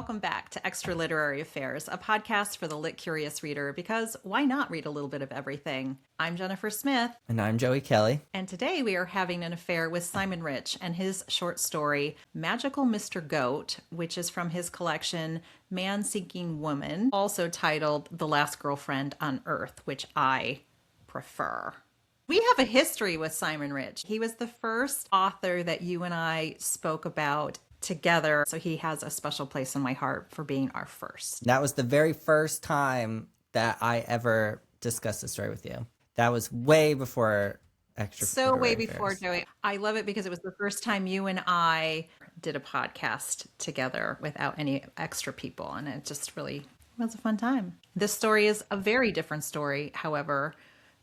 welcome back to Extra Literary Affairs, a podcast for the lit curious reader, because why not read a little bit of everything? I'm Jennifer Smith. And I'm Joey Kelly. And today we are having an affair with Simon Rich and his short story, Magical Mr. Goat, which is from his collection, Man Seeking Woman, also titled The Last Girlfriend on Earth, which I prefer. We have a history with Simon Rich. He was the first author that you and I spoke about together, so he has a special place in my heart for being our first. That was the very first time that I ever discussed the story with you. That was way before Extra. So way before, Joey. I love it because it was the first time you and I did a podcast together without any extra people, and it just really was a fun time. This story is a very different story, however,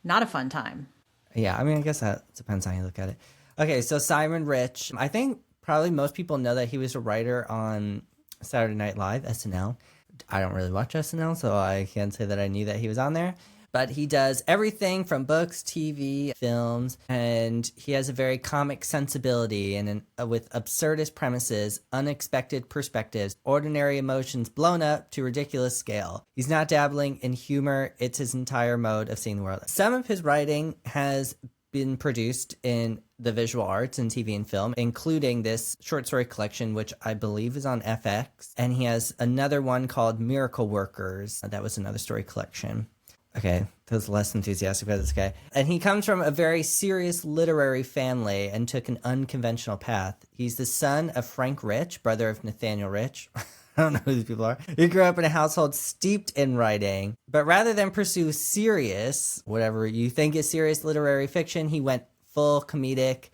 not a fun time. Yeah, I mean, I guess that depends on how you look at it. Okay, so Simon Rich, I think probably most people know that he was a writer on Saturday Night Live, SNL. I don't really watch SNL, so I can't say that I knew that he was on there. But he does everything from books, TV, films, and he has a very comic sensibility and with absurdist premises, unexpected perspectives, ordinary emotions blown up to ridiculous scale. He's not dabbling in humor, it's his entire mode of seeing the world. Some of his writing has been produced in the visual arts and TV and film, including this short story collection, which I believe is on FX. And he has another one called Miracle Workers. That was another story collection. Okay, that was less enthusiastic about this guy. And he comes from a very serious literary family and took an unconventional path. He's the son of Frank Rich, brother of Nathaniel Rich. I don't know who these people are. He grew up in a household steeped in writing, but rather than pursue serious, whatever you think is serious literary fiction, he went full comedic.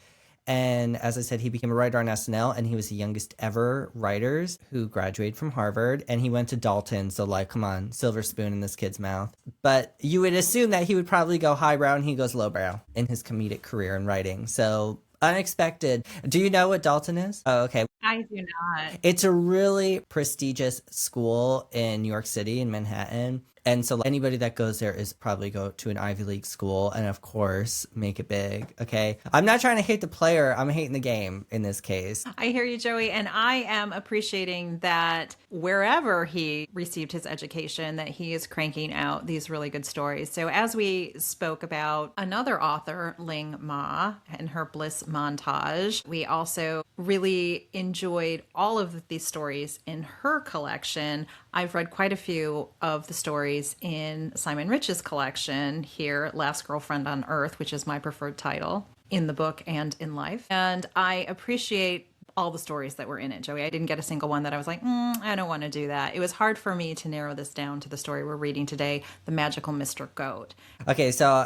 And as I said, he became a writer on SNL, and he was the youngest ever writers who graduated from Harvard, and he went to Dalton. So like, come on, silver spoon in this kid's mouth. But you would assume that he would probably go highbrow, and he goes lowbrow in his comedic career in writing. So unexpected. Do you know what Dalton is? Oh, okay. I do not. It's a really prestigious school in New York City, in Manhattan. And so anybody that goes there is probably go to an Ivy League school and, of course, make it big, okay? I'm not trying to hate the player. I'm hating the game in this case. I hear you, Joey, and I am appreciating that wherever he received his education, that he is cranking out these really good stories. So as we spoke about another author, Ling Ma, and her Bliss montage, we also really enjoyed all of these stories in her collection. I've read quite a few of the stories in Simon Rich's collection here, Last Girlfriend on Earth, which is my preferred title in the book and in life. And I appreciate all the stories that were in it, Joey. I didn't get a single one that I was like, I don't want to do that. It was hard for me to narrow this down to the story we're reading today, The Magical Mr. Goat. Okay, so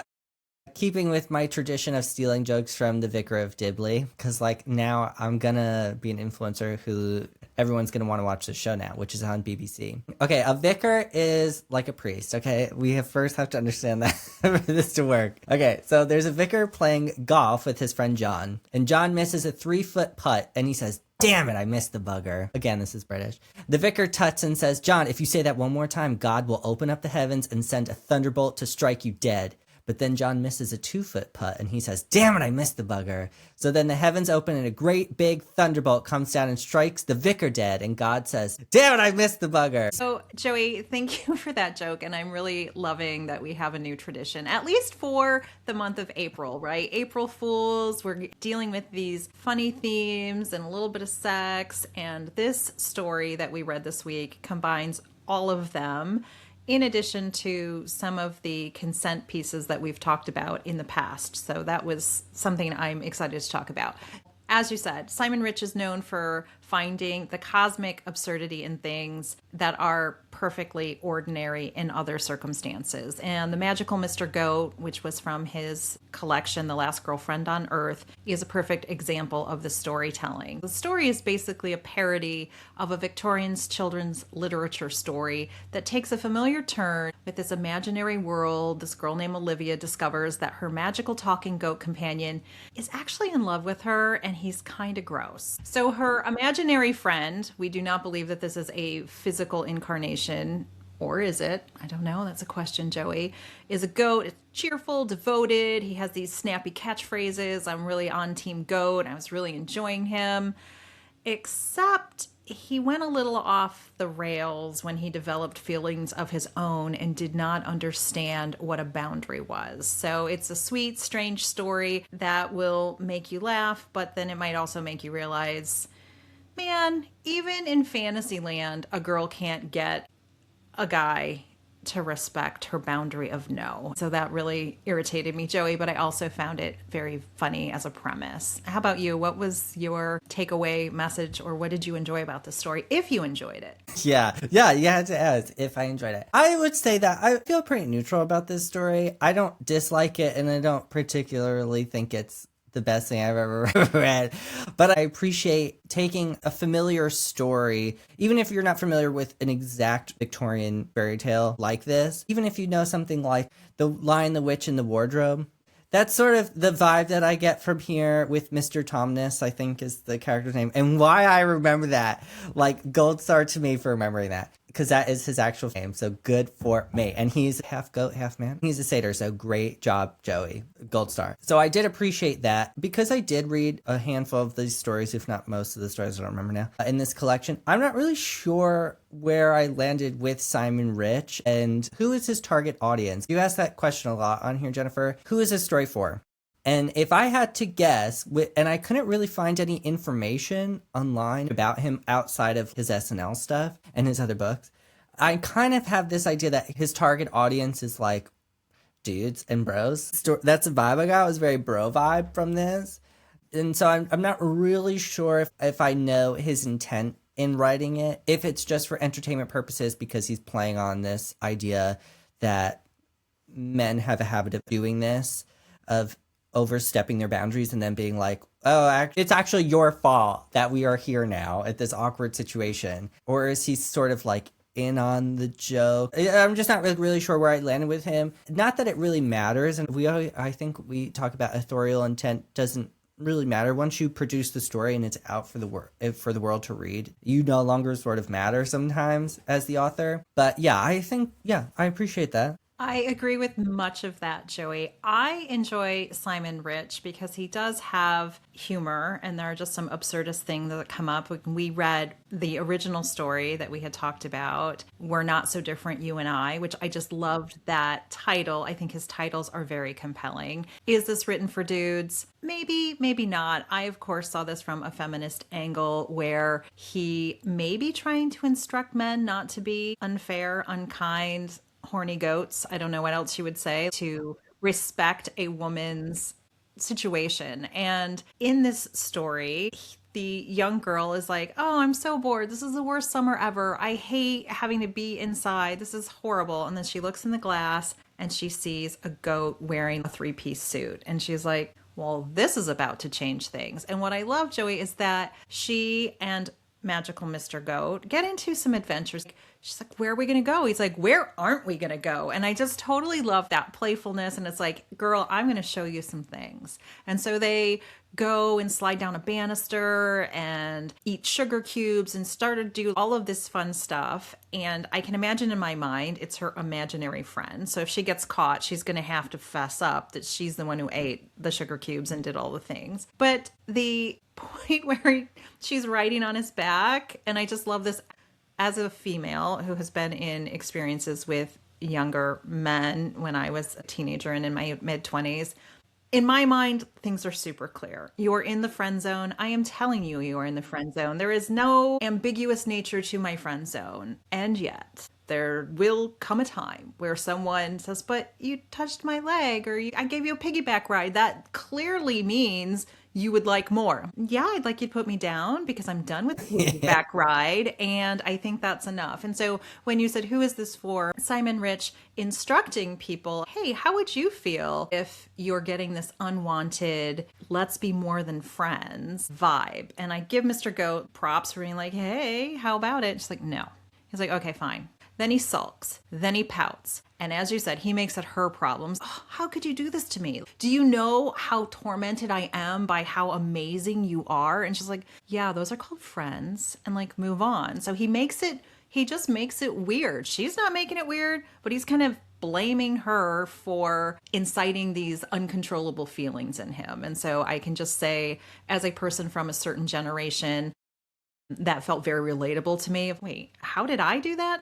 keeping with my tradition of stealing jokes from the Vicar of Dibley, because like now I'm gonna be an influencer who everyone's gonna want to watch the show now, which is on BBC. Okay, a vicar is like a priest. Okay, we first have to understand that for this to work. Okay, so there's a vicar playing golf with his friend John, and John misses a 3-foot putt, and he says, "Damn it, I missed the bugger." Again, this is British. The vicar tuts and says, "John, if you say that one more time, God will open up the heavens and send a thunderbolt to strike you dead." But then John misses a 2-foot putt and he says, "Damn it, I missed the bugger." So then the heavens open and a great big thunderbolt comes down and strikes the vicar dead. And God says, "Damn it, I missed the bugger." So, Joey, thank you for that joke. And I'm really loving that we have a new tradition, at least for the month of April, right? April Fools, we're dealing with these funny themes and a little bit of sex. And this story that we read this week combines all of them, in addition to some of the consent pieces that we've talked about in the past. So that was something I'm excited to talk about. As you said, Simon Rich is known for finding the cosmic absurdity in things that are perfectly ordinary in other circumstances. And The Magical Mr. Goat, which was from his collection, The Last Girlfriend on Earth, is a perfect example of the storytelling. The story is basically a parody of a Victorian children's literature story that takes a familiar turn with this imaginary world. This girl named Olivia discovers that her magical talking goat companion is actually in love with her, and he's kind of gross. So her imaginary friend, we do not believe that this is a physical incarnation, or is it? I don't know. That's a question, Joey. Is a goat. It's cheerful, devoted. He has these snappy catchphrases. I'm really on Team Goat. I was really enjoying him. Except he went a little off the rails when he developed feelings of his own and did not understand what a boundary was. So it's a sweet, strange story that will make you laugh, but then it might also make you realize, man, even in Fantasyland, a girl can't get a guy to respect her boundary of no. So that really irritated me, Joey, but I also found it very funny as a premise. How about you? What was your takeaway message, or what did you enjoy about the story, if you enjoyed it? Yeah, you had to ask if I enjoyed it. I would say that I feel pretty neutral about this story. I don't dislike it, and I don't particularly think it's the best thing I've ever read. But I appreciate taking a familiar story, even if you're not familiar with an exact Victorian fairy tale like this, even if you know something like The Lion, the Witch, and the Wardrobe. That's sort of the vibe that I get from here with Mr. Tomness, I think is the character's name. And why I remember that, like, gold star to me for remembering that, because that is his actual name. So good for me. And he's half goat, half man. He's a satyr, so great job, Joey. Gold star. So I did appreciate that, because I did read a handful of these stories, if not most of the stories, I don't remember now, in this collection. I'm not really sure where I landed with Simon Rich and who is his target audience. You asked that question a lot on here, Jennifer. Who is this story for? And if I had to guess, and I couldn't really find any information online about him outside of his SNL stuff and his other books, I kind of have this idea that his target audience is like dudes and bros. That's a vibe I got. It was a very bro vibe from this. And so I'm not really sure if I know his intent in writing it, if it's just for entertainment purposes because he's playing on this idea that men have a habit of doing this, of overstepping their boundaries and then being like, oh, it's actually your fault that we are here now at this awkward situation. Or is he sort of like in on the joke? I'm just not really sure where I landed with him. Not that it really matters. And I think we talk about authorial intent doesn't really matter. Once you produce the story and it's out for the world to read, you no longer sort of matter sometimes as the author. But yeah, I think, I appreciate that. I agree with much of that, Joey. I enjoy Simon Rich because he does have humor, and there are just some absurdist things that come up. When we read the original story that we had talked about, We're Not So Different, You and I, which I just loved that title. I think his titles are very compelling. Is this written for dudes? Maybe, maybe not. I, of course, saw this from a feminist angle where he may be trying to instruct men not to be unfair, unkind, horny goats, I don't know what else you would say, to respect a woman's situation. And in this story, the young girl is like, oh, I'm so bored. This is the worst summer ever. I hate having to be inside. This is horrible. And then she looks in the glass and she sees a goat wearing a three-piece suit. And she's like, well, this is about to change things. And what I love, Joey, is that she and magical Mr. Goat get into some adventures. She's like, where are we going to go? He's like, where aren't we going to go? And I just totally love that playfulness. And it's like, girl, I'm going to show you some things. And so they go and slide down a banister and eat sugar cubes and start to do all of this fun stuff. And I can imagine in my mind, it's her imaginary friend. So if she gets caught, she's going to have to fess up that she's the one who ate the sugar cubes and did all the things. But the point where she's riding on his back, and I just love this as a female who has been in experiences with younger men when I was a teenager and in my mid-20s. In my mind, things are super clear. You're in the friend zone. I am telling you, you are in the friend zone. There is no ambiguous nature to my friend zone. And yet, there will come a time where someone says, but you touched my leg, or I gave you a piggyback ride. That clearly means you would like more. Yeah, I'd like you to put me down because I'm done with the piggyback ride. And I think that's enough. And so when you said, who is this for? Simon Rich instructing people, hey, how would you feel if you're getting this unwanted, let's be more than friends vibe? And I give Mr. Goat props for being like, hey, how about it? She's like, no. He's like, okay, fine. Then he sulks. Then he pouts. And as you said, he makes it her problems. Oh, how could you do this to me? Do you know how tormented I am by how amazing you are? And she's like, yeah, those are called friends. And like, move on. So he just makes it weird. She's not making it weird, but he's kind of blaming her for inciting these uncontrollable feelings in him. And so I can just say, as a person from a certain generation, that felt very relatable to me. Wait, how did I do that?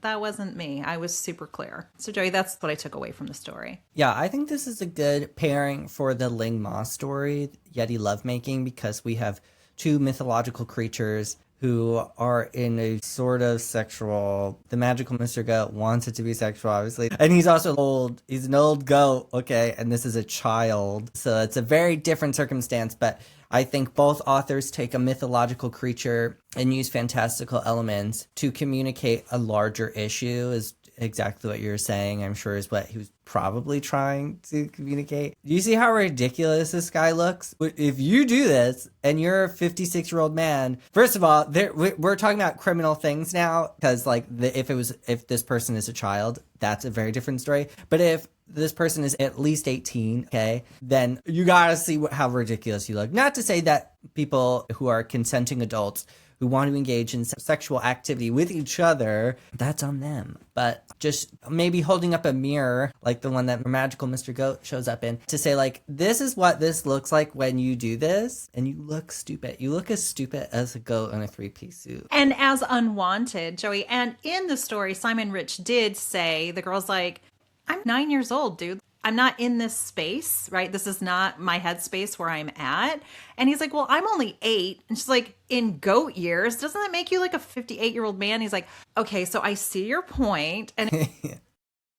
That wasn't me. I was super clear. So Joey, that's what I took away from the story. Yeah, I think this is a good pairing for the Ling Ma story, Yeti lovemaking, because we have two mythological creatures who are in a sort of sexual. The magical Mr. Goat wants it to be sexual, obviously. And he's also old. He's an old goat, okay? And this is a child. So it's a very different circumstance, but I think both authors take a mythological creature and use fantastical elements to communicate a larger issue, is exactly what you're saying, I'm sure is what he was probably trying to communicate. Do you see how ridiculous this guy looks? If you do this and you're a 56-year-old man, first of all, we're talking about criminal things now, because like if this person is a child, that's a very different story. But if this person is at least 18, okay, then you gotta see how ridiculous you look. Not to say that people who are consenting adults who want to engage in sexual activity with each other, that's on them. But just maybe holding up a mirror, like the one that Magical Mr. Goat shows up in, to say like, this is what this looks like when you do this, and you look stupid. You look as stupid as a goat in a 3-piece suit. And as unwanted, Joey. And in the story, Simon Rich did say, the girl's like, I'm 9 years old, dude. I'm not in this space, right? This is not my headspace where I'm at. And he's like, well, I'm only 8. And she's like, in goat years, doesn't that make you like a 58-year-old man? He's like, okay, so I see your point. And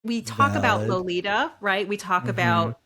we talk about Lolita, right? We talk about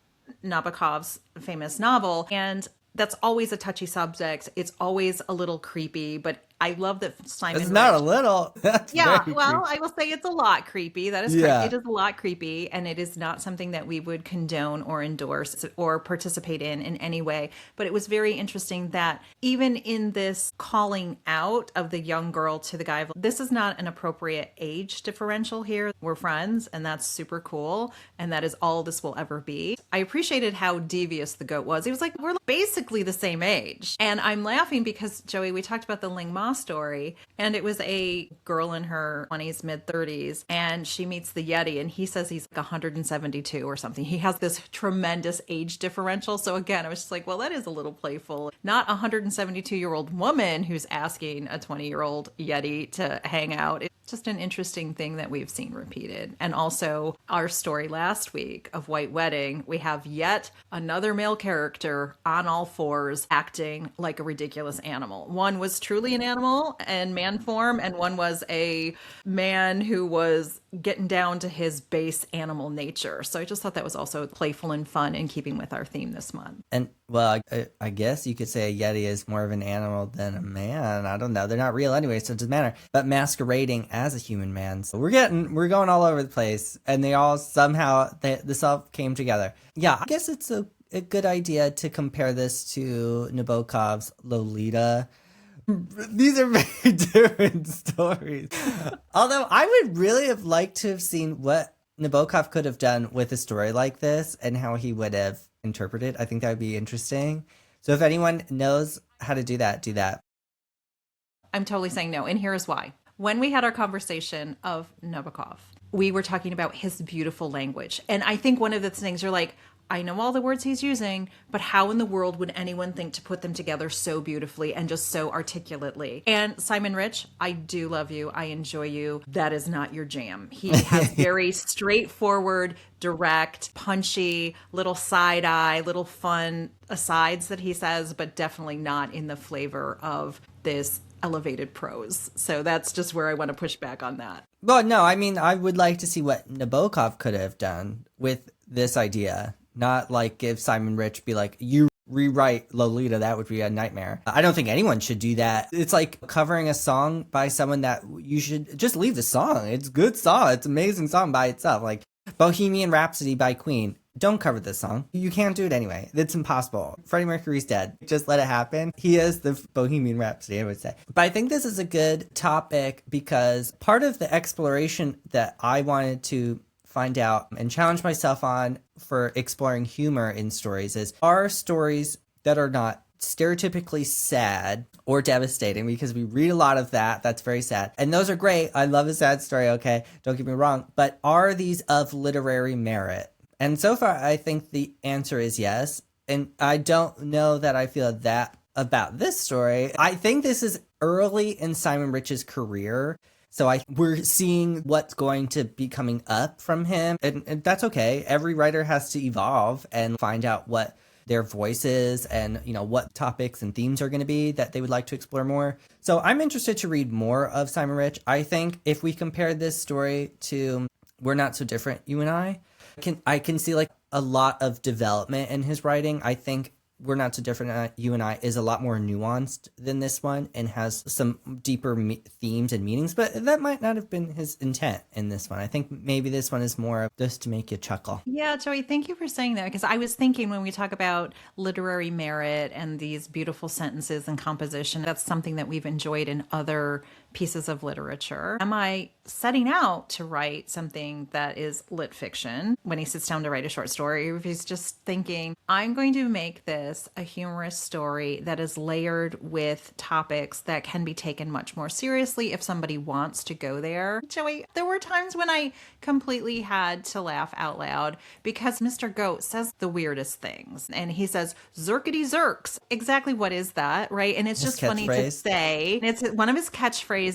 Nabokov's famous novel. And that's always a touchy subject. It's always a little creepy, but I love that Simon. It's not a little. That's yeah, very well, creepy. I will say it's a lot creepy. That is correct. It is a lot creepy, and it is not something that we would condone or endorse or participate in any way. But it was very interesting that even in this calling out of the young girl to the guy, this is not an appropriate age differential here. We're friends, and that's super cool, and that is all this will ever be. I appreciated how devious the goat was. He was like, we're basically the same age. And I'm laughing because, Joey, we talked about the Ling Ma story, and it was a girl in her 20s, mid 30s, and she meets the Yeti, and he says he's like 172 or something. He has this tremendous age differential. So again, I was just like, well, that is a little playful. Not a 172-year-old woman who's asking a 20-year-old Yeti to hang out. It's just an interesting thing that we've seen repeated. And also our story last week of White Wedding, we have yet another male character on all fours acting like a ridiculous animal. One was truly an animal in man form, and one was a man who was getting down to his base animal nature. So I just thought that was also playful and fun in keeping with our theme this month. And well, I guess you could say a Yeti is more of an animal than a man. I don't know. They're not real anyway, so it doesn't matter. But masquerading as a human man. So we're going all over the place, and they all somehow, this all came together. Yeah, I guess it's a good idea to compare this to Nabokov's Lolita. These are very different stories. Although I would really have liked to have seen what Nabokov could have done with a story like this and how he would have interpreted. I think that would be interesting. So if anyone knows how to do that, do that. I'm totally saying no, and here is why. When we had our conversation of Nabokov, we were talking about his beautiful language. And I think one of the things you're like, I know all the words he's using, but how in the world would anyone think to put them together so beautifully and just so articulately? And Simon Rich, I do love you. I enjoy you. That is not your jam. He has very straightforward, direct, punchy, little side eye, little fun asides that he says, but definitely not in the flavor of this elevated prose. So that's just where I want to push back on that. Well, no, I mean, I would like to see what Nabokov could have done with this idea. Not like if Simon Rich be like, you rewrite Lolita, that would be a nightmare. I don't think anyone should do that. It's like covering a song by someone that you should just leave the song. It's a good song. It's an amazing song by itself. Like Bohemian Rhapsody by Queen. Don't cover this song. You can't do it anyway. It's impossible. Freddie Mercury's dead. Just let it happen. He is the Bohemian Rhapsody, I would say. But I think this is a good topic because part of the exploration that I wanted to find out and challenge myself on for exploring humor in stories is, are stories that are not stereotypically sad or devastating, because we read a lot of that. That's very sad. And those are great. I love a sad story, okay? Don't get me wrong. But are these of literary merit? And so far, I think the answer is yes. And I don't know that I feel that about this story. I think this is early in Simon Rich's career. So we're seeing what's going to be coming up from him. And that's okay. Every writer has to evolve and find out what their voices and, you know, what topics and themes are going to be that they would like to explore more. So I'm interested to read more of Simon Rich. I think if we compare this story to We're Not So Different, You and I can see like a lot of development in his writing. I think We're Not So Different, You and I is a lot more nuanced than this one and has some deeper themes and meanings, but that might not have been his intent in this one. I think maybe this one is more of just to make you chuckle. Yeah, Joey, thank you for saying that, because I was thinking when we talk about literary merit and these beautiful sentences and composition, that's something that we've enjoyed in other pieces of literature. Am I setting out to write something that is lit fiction when he sits down to write a short story? Or if he's just thinking, I'm going to make this a humorous story that is layered with topics that can be taken much more seriously if somebody wants to go there. Joey, there were times when I completely had to laugh out loud because Mr. Goat says the weirdest things. And he says, "Zerkity zerks." Exactly what is that, right? And it's His just funny to catchphrase. say. It's one of his catchphrases.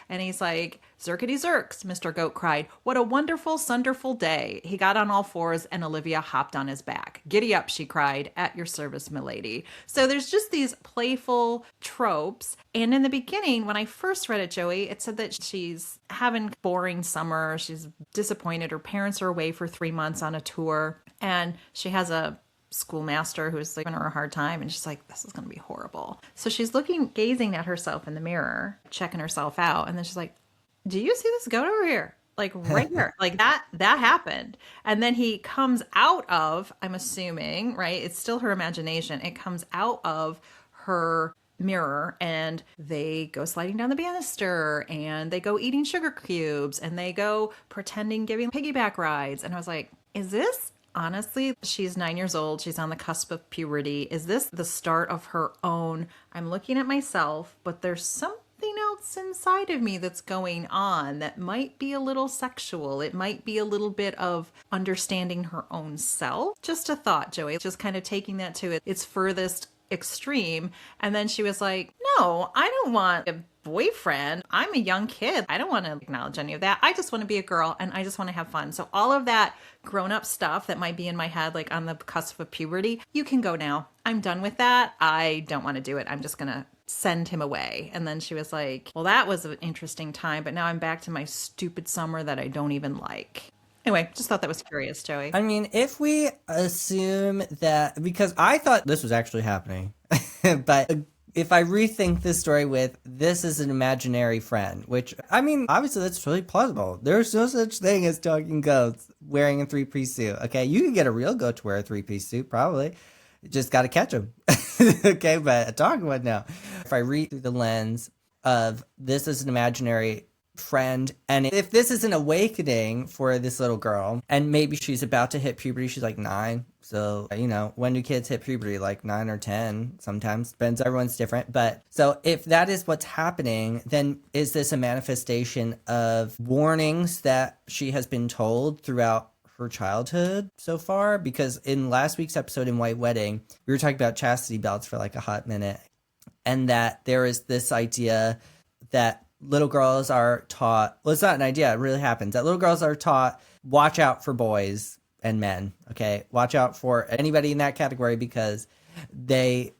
And he's like, "Zerkity zerks," Mr. Goat cried. "What a wonderful, sunderful day." He got on all fours and Olivia hopped on his back. "Giddy up," she cried, "at your service, milady." So there's just these playful tropes. And in the beginning, when I first read it, Joey, it said that she's having boring summer. She's disappointed. Her parents are away for 3 months on a tour. And she has a schoolmaster who's giving her a hard time, and she's like, this is going to be horrible. So she's gazing at herself in the mirror, checking herself out, and then she's like, do you see this goat over here? Like right here. Like that happened. And then he comes out of, I'm assuming, right? It's still her imagination. It comes out of her mirror and they go sliding down the banister and they go eating sugar cubes and they go pretending giving piggyback rides. And I was like, is this honestly, she's 9 years old. She's on the cusp of puberty. Is this the start of her own? I'm looking at myself, but there's something else inside of me that's going on that might be a little sexual. It might be a little bit of understanding her own self. Just a thought, Joey, just kind of taking that to its furthest extreme. And then she was like, no, I don't want a boyfriend. I'm a young kid. I don't want to acknowledge any of that. I just want to be a girl and I just want to have fun. So all of that grown-up stuff that might be in my head, like on the cusp of puberty, you can go now. I'm done with that. I don't want to do it. I'm just going to send him away. And then she was like, well, that was an interesting time, but now I'm back to my stupid summer that I don't even like. Anyway, just thought that was curious, Joey. I mean, if we assume that, because I thought this was actually happening, but if I rethink this story with this is an imaginary friend, which, I mean, obviously that's really plausible. There's no such thing as talking goats wearing a three-piece suit, okay? You can get a real goat to wear a three-piece suit, probably. You just got to catch them, okay? But a talking one, no. If I read through the lens of this is an imaginary friend, and if this is an awakening for this little girl, and maybe she's about to hit puberty, she's like 9, so you know, when do kids hit puberty? Like 9 or 10 sometimes, depends, everyone's different. But so if that is what's happening, then is this a manifestation of warnings that she has been told throughout her childhood so far? Because in last week's episode in White Wedding, we were talking about chastity belts for like a hot minute, and that there is this idea that little girls are taught, well, it's not an idea, it really happens, that little girls are taught, watch out for boys and men, okay? Watch out for anybody in that category because they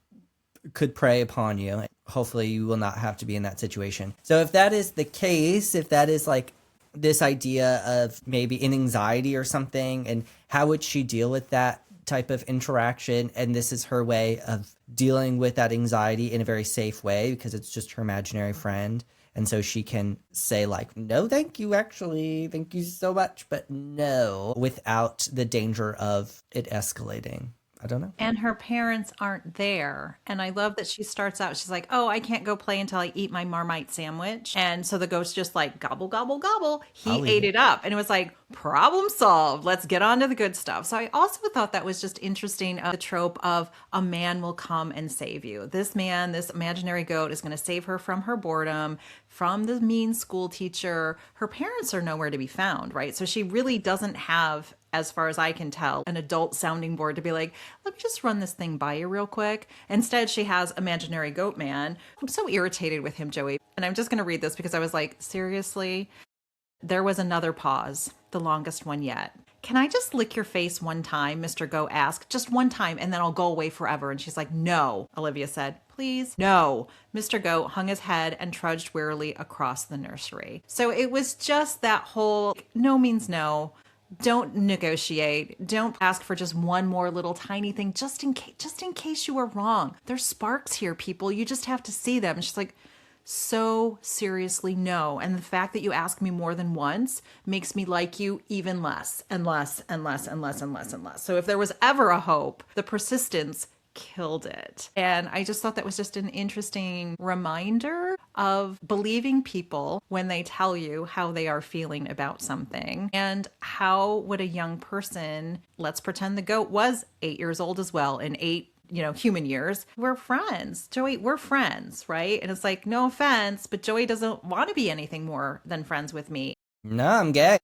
could prey upon you. Hopefully you will not have to be in that situation. So if that is the case, if that is like this idea of maybe an anxiety or something, and how would she deal with that type of interaction, and this is her way of dealing with that anxiety in a very safe way because it's just her imaginary friend. And so she can say like, no, thank you, actually, thank you so much, but no, without the danger of it escalating. I don't know. And her parents aren't there. And I love that she starts out, she's like, oh, I can't go play until I eat my Marmite sandwich. And so the ghost just like, gobble, gobble, gobble. He ate it up. And it was like, problem solved. Let's get on to the good stuff. So I also thought that was just interesting, the trope of a man will come and save you. This man, this imaginary goat is going to save her from her boredom, from the mean school teacher. Her parents are nowhere to be found, right? So she really doesn't have as far as I can tell, an adult sounding board to be like, let me just run this thing by you real quick. Instead, she has imaginary goat man. I'm so irritated with him, Joey. And I'm just going to read this because I was like, seriously? There was another pause, the longest one yet. Can I just lick your face one time? Mr. Goat asked. Just one time, and then I'll go away forever. And she's like, no, Olivia said. Please? No. Mr. Goat hung his head and trudged wearily across the nursery. So it was just that whole no means no. Don't negotiate. Don't ask for just one more little tiny thing, just in case you were wrong. There's sparks here, people. You just have to see them. And she's like, so seriously, no. And the fact that you ask me more than once makes me like you even less and less and less and less and less and less. So if there was ever a hope, the persistence killed it. And I just thought that was just an interesting reminder of believing people when they tell you how they are feeling about something. And how would a young person, let's pretend the goat was 8 years old as well, in 8 human years, we're friends. Joey, we're friends, right? And it's like, no offense, but Joey doesn't want to be anything more than friends with me. No, I'm gay.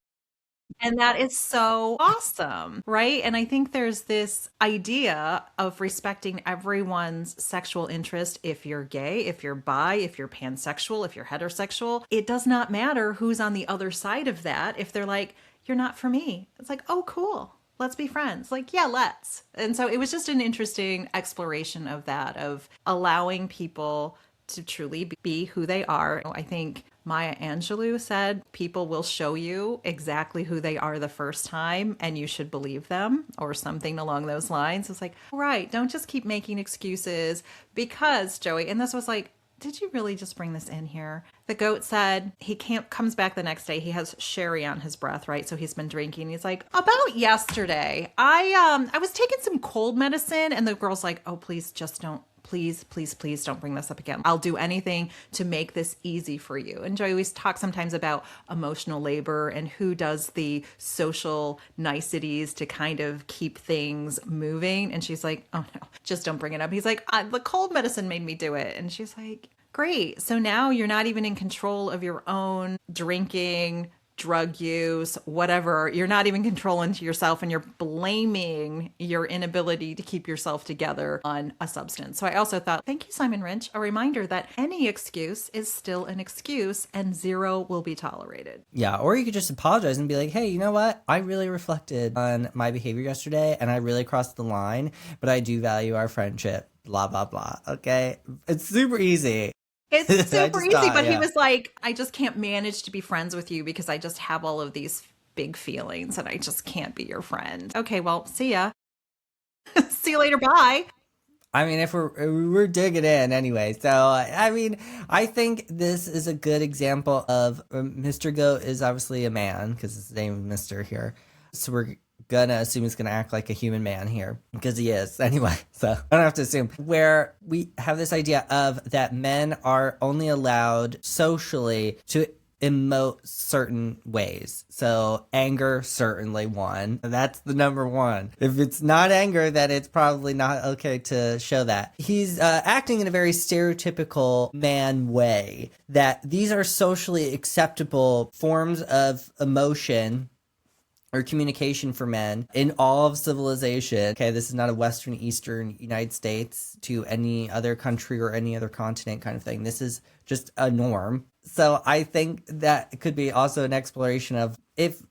And that is so awesome, right? And I think there's this idea of respecting everyone's sexual interest. If you're gay, if you're bi, if you're pansexual, if you're heterosexual, it does not matter who's on the other side of that. If they're like, you're not for me, it's like, oh, cool. Let's be friends. Like, yeah, let's. And so it was just an interesting exploration of that, of allowing people to truly be who they are. I think Maya Angelou said, people will show you exactly who they are the first time and you should believe them, or something along those lines. It's like, right, don't just keep making excuses because, Joey, and this was like, did you really just bring this in here? The goat said he comes back the next day. He has sherry on his breath, right? So he's been drinking. He's like, about yesterday, I was taking some cold medicine, and the girl's like, oh, please don't bring this up again. I'll do anything to make this easy for you. And Joy always talks sometimes about emotional labor and who does the social niceties to kind of keep things moving. And she's like, oh no, just don't bring it up. He's like, the cold medicine made me do it. And she's like, great. So now you're not even in control of your own drinking, drug use, whatever. You're not even controlling yourself, and you're blaming your inability to keep yourself together on a substance. So I also thought, thank you, Simon Wrench, a reminder that any excuse is still an excuse and zero will be tolerated. Yeah, or you could just apologize and be like, hey, you know what? I really reflected on my behavior yesterday and I really crossed the line, but I do value our friendship, blah, blah, blah. Okay? It's super easy. It's super easy, but he was like, I just can't manage to be friends with you because I just have all of these big feelings and I just can't be your friend. Okay, well, see ya. See you later, bye. I mean, if we're digging in anyway. So, I mean, I think this is a good example of Mr. Goat is obviously a man because his name is Mr. here. So we're gonna assume he's gonna act like a human man here because he is anyway, so I don't have to assume. Where we have this idea of that men are only allowed socially to emote certain ways. So anger, certainly one. That's the number one. If it's not anger, then it's probably not okay to show that. He's acting in a very stereotypical man way, that these are socially acceptable forms of emotion or communication for men in all of civilization. Okay, this is not a Western, Eastern United States to any other country or any other continent kind of thing. This is just a norm. So I think that could be also an exploration of if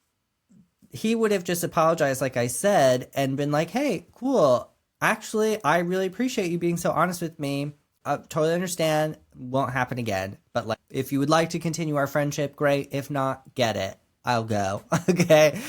he would have just apologized, like I said, and been like, hey, cool. Actually, I really appreciate you being so honest with me. I totally understand. Won't happen again. But like, if you would like to continue our friendship, great. If not, get it. I'll go. Okay.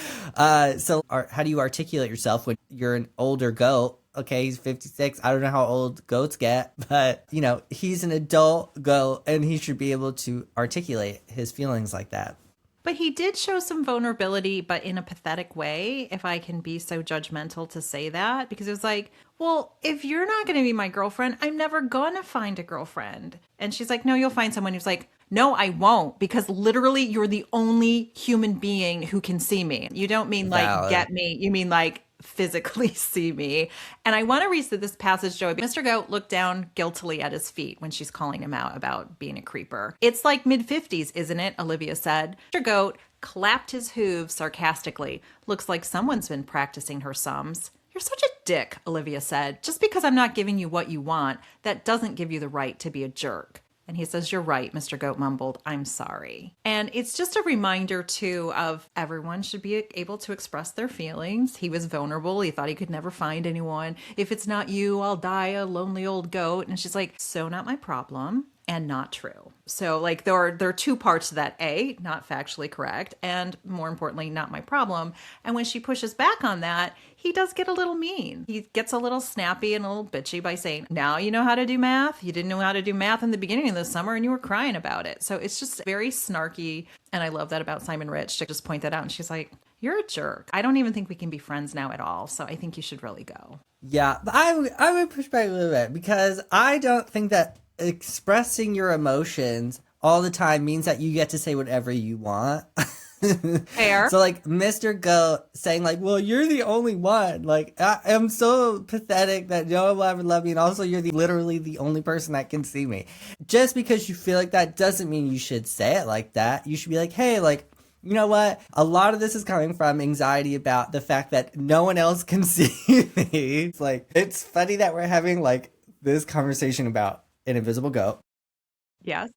So how do you articulate yourself when you're an older goat? Okay, he's 56. I don't know how old goats get, but he's an adult goat and he should be able to articulate his feelings like that. But he did show some vulnerability, but in a pathetic way, if I can be so judgmental to say that, because it was like, well, if you're not going to be my girlfriend, I'm never going to find a girlfriend. And she's like, no, you'll find someone who's like, no, I won't, because literally you're the only human being who can see me. You don't mean like get me. You mean like physically see me. And I want to read this passage, Joey. Mr. Goat looked down guiltily at his feet when she's calling him out about being a creeper. It's like mid-50s, isn't it? Olivia said. Mr. Goat clapped his hooves sarcastically. Looks like someone's been practicing her sums. You're such a dick, Olivia said. Just because I'm not giving you what you want, that doesn't give you the right to be a jerk. And he says, you're right, Mr. Goat mumbled. I'm sorry. And it's just a reminder, too, of everyone should be able to express their feelings. He was vulnerable. He thought he could never find anyone. If it's not you, I'll die a lonely old goat. And she's like, so not my problem. And not true. So like there are two parts to that. A, not factually correct, and more importantly, not my problem. And when she pushes back on that, he does get a little mean. He gets a little snappy and a little bitchy by saying, now you know how to do math? You didn't know how to do math in the beginning of the summer and you were crying about it. So it's just very snarky. And I love that about Simon Rich to just point that out. And she's like, you're a jerk. I don't even think we can be friends now at all. So I think you should really go. Yeah, I would push back a little bit because I don't think that expressing your emotions all the time means that you get to say whatever you want. Fair. So like Mr. Goat saying like, well, you're the only one. Like I am so pathetic that no one will ever love me. And also you're literally the only person that can see me. Just because you feel like that doesn't mean you should say it like that. You should be like, hey, like, you know what? A lot of this is coming from anxiety about the fact that no one else can see me. It's like, it's funny that we're having like this conversation about an invisible goat. Yes.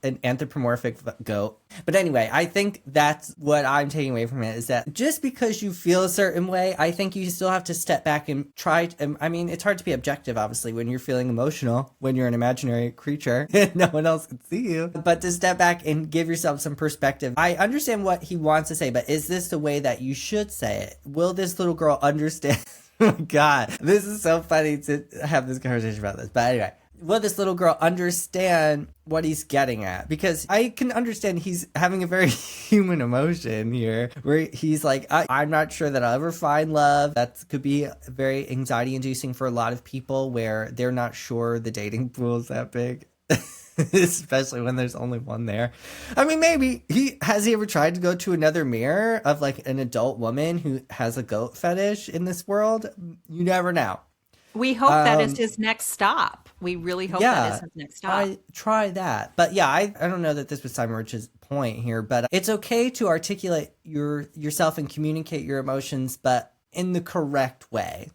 An anthropomorphic goat. But anyway, I think that's what I'm taking away from it is that just because you feel a certain way, I think you still have to step back and try. I mean, it's hard to be objective, obviously, when you're feeling emotional, when you're an imaginary creature and no one else can see you. But to step back and give yourself some perspective. I understand what he wants to say, but is this the way that you should say it? Will this little girl understand? Oh my God, this is so funny to have this conversation about this. But anyway. Will this little girl understand what he's getting at? Because I can understand he's having a very human emotion here where he's like, I'm not sure that I'll ever find love. That could be very anxiety inducing for a lot of people where they're not sure the dating pool is that big. Especially when there's only one there. I mean, maybe has he ever tried to go to another mirror of like an adult woman who has a goat fetish in this world? You never know. We hope that is his next stop. We really hope that is his next stop. Try that. But yeah, I don't know that this was Simon Rich's point here, but it's okay to articulate yourself and communicate your emotions, but in the correct way.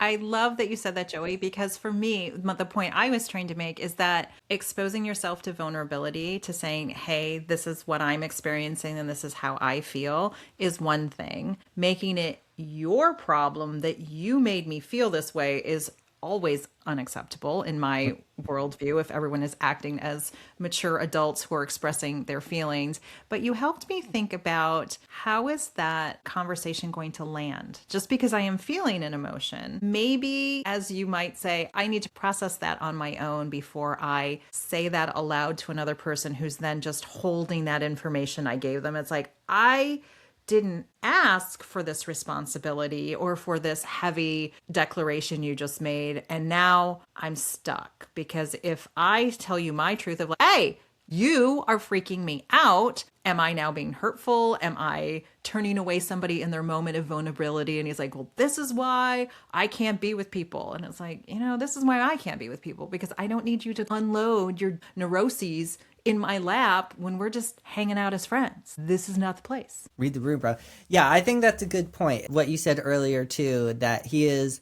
I love that you said that, Joey, because for me, the point I was trying to make is that exposing yourself to vulnerability, to saying, hey, this is what I'm experiencing and this is how I feel is one thing. Making it your problem that you made me feel this way is always unacceptable in my worldview if everyone is acting as mature adults who are expressing their feelings. But you helped me think about how is that conversation going to land? Just because I am feeling an emotion, maybe, as you might say, I need to process that on my own before I say that aloud to another person who's then just holding that information I gave them. It's like, I didn't ask for this responsibility or for this heavy declaration you just made. And now I'm stuck because if I tell you my truth of like, hey, you are freaking me out. Am I now being hurtful? Am I turning away somebody in their moment of vulnerability? And he's like, well, this is why I can't be with people. And it's like, this is why I can't be with people because I don't need you to unload your neuroses in my lap when we're just hanging out as friends. This is not the place. Read the room, bro. Yeah, I think that's a good point. What you said earlier, too, that he is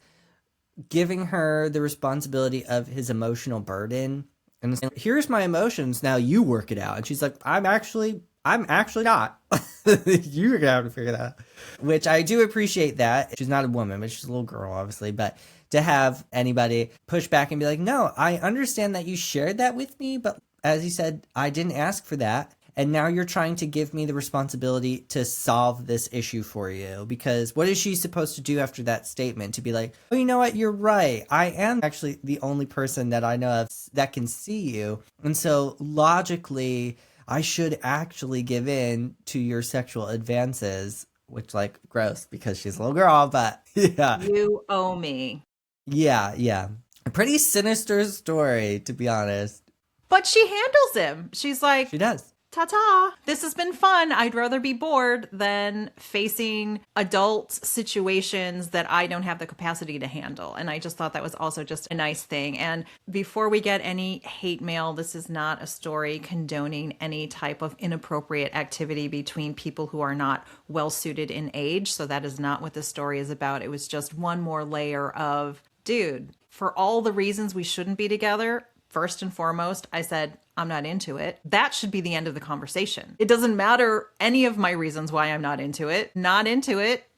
giving her the responsibility of his emotional burden. And saying, here's my emotions. Now you work it out. And she's like, I'm actually not. You're going to have to figure that out. Which I do appreciate that. She's not a woman, but she's a little girl, obviously. But to have anybody push back and be like, no, I understand that you shared that with me, but as you said, I didn't ask for that. And now you're trying to give me the responsibility to solve this issue for you. Because what is she supposed to do after that statement? To be like, oh, you know what? You're right. I am actually the only person that I know of that can see you. And so logically, I should actually give in to your sexual advances, which like gross because she's a little girl, but yeah. You owe me. Yeah. A pretty sinister story, to be honest. But she handles him. She's like, she does. Ta-ta. This has been fun. I'd rather be bored than facing adult situations that I don't have the capacity to handle. And I just thought that was also just a nice thing. And before we get any hate mail, this is not a story condoning any type of inappropriate activity between people who are not well suited in age. So that is not what this story is about. It was just one more layer of, dude, for all the reasons we shouldn't be together, first and foremost, I said, I'm not into it. That should be the end of the conversation. It doesn't matter any of my reasons why I'm not into it. Not into it,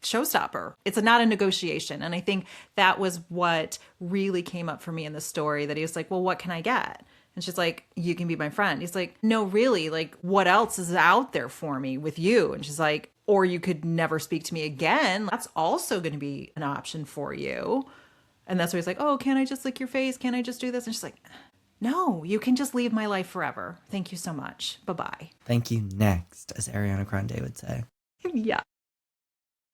showstopper. It's not a negotiation. And I think that was what really came up for me in the story, that he was like, well, what can I get? And she's like, you can be my friend. He's like, no, really, like, what else is out there for me with you? And she's like, or you could never speak to me again. That's also going to be an option for you. And that's where he's like, oh, can I just lick your face? Can I just do this? And she's like, no, you can just leave my life forever. Thank you so much. Bye-bye. Thank you, next, as Ariana Grande would say. Yeah.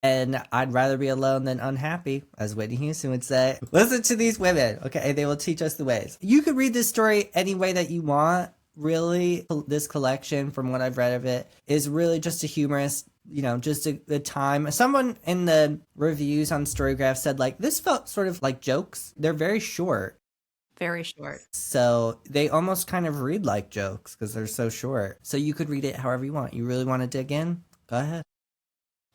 And I'd rather be alone than unhappy, as Whitney Houston would say. Listen to these women, okay? They will teach us the ways. You could read this story any way that you want. Really, this collection, from what I've read of it, is really just a humorous, just a time. Someone in the reviews on Storygraph said, like, this felt sort of like jokes. They're very short. Very short. So they almost kind of read like jokes because they're so short. So you could read it however you want. You really want to dig in? Go ahead.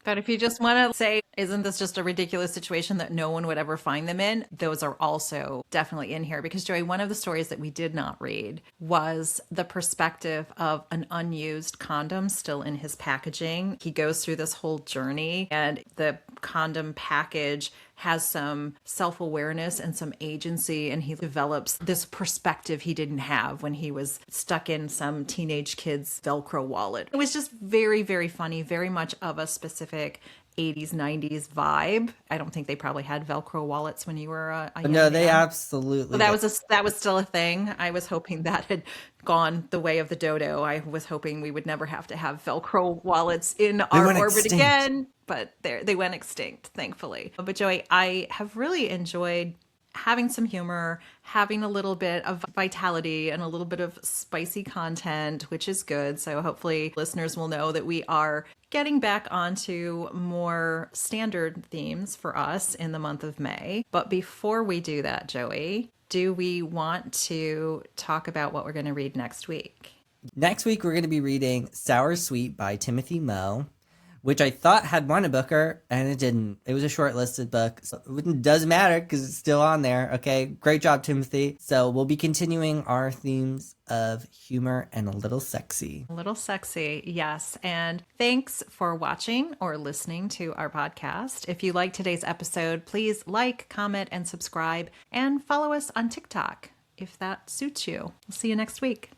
But if you just want to say, isn't this just a ridiculous situation that no one would ever find them in? Those are also definitely in here. Because, Joey, one of the stories that we did not read was the perspective of an unused condom still in his packaging. He goes through this whole journey, and the condom package has some self-awareness and some agency, and he develops this perspective he didn't have when he was stuck in some teenage kid's Velcro wallet. It was just very, very funny, very much of a specific 80s, 90s vibe. I don't think they probably had Velcro wallets when you were a young No, they man. absolutely. That was still a thing. I was hoping that had gone the way of the dodo. I was hoping we would never have to have Velcro wallets in our orbit extinct again, but they went extinct, thankfully. But Joey, I have really enjoyed having some humor, having a little bit of vitality and a little bit of spicy content, which is good. So hopefully listeners will know that we are getting back onto more standard themes for us in the month of May. But before we do that, Joey, do we want to talk about what we're going to read next week? Next week, we're going to be reading Sour Sweet by Timothy Moe, which I thought had won a Booker, and it didn't. It was a shortlisted book, so it doesn't matter because it's still on there, okay? Great job, Timothy. So we'll be continuing our themes of humor and a little sexy. A little sexy, yes. And thanks for watching or listening to our podcast. If you like today's episode, please like, comment, and subscribe, and follow us on TikTok if that suits you. We'll see you next week.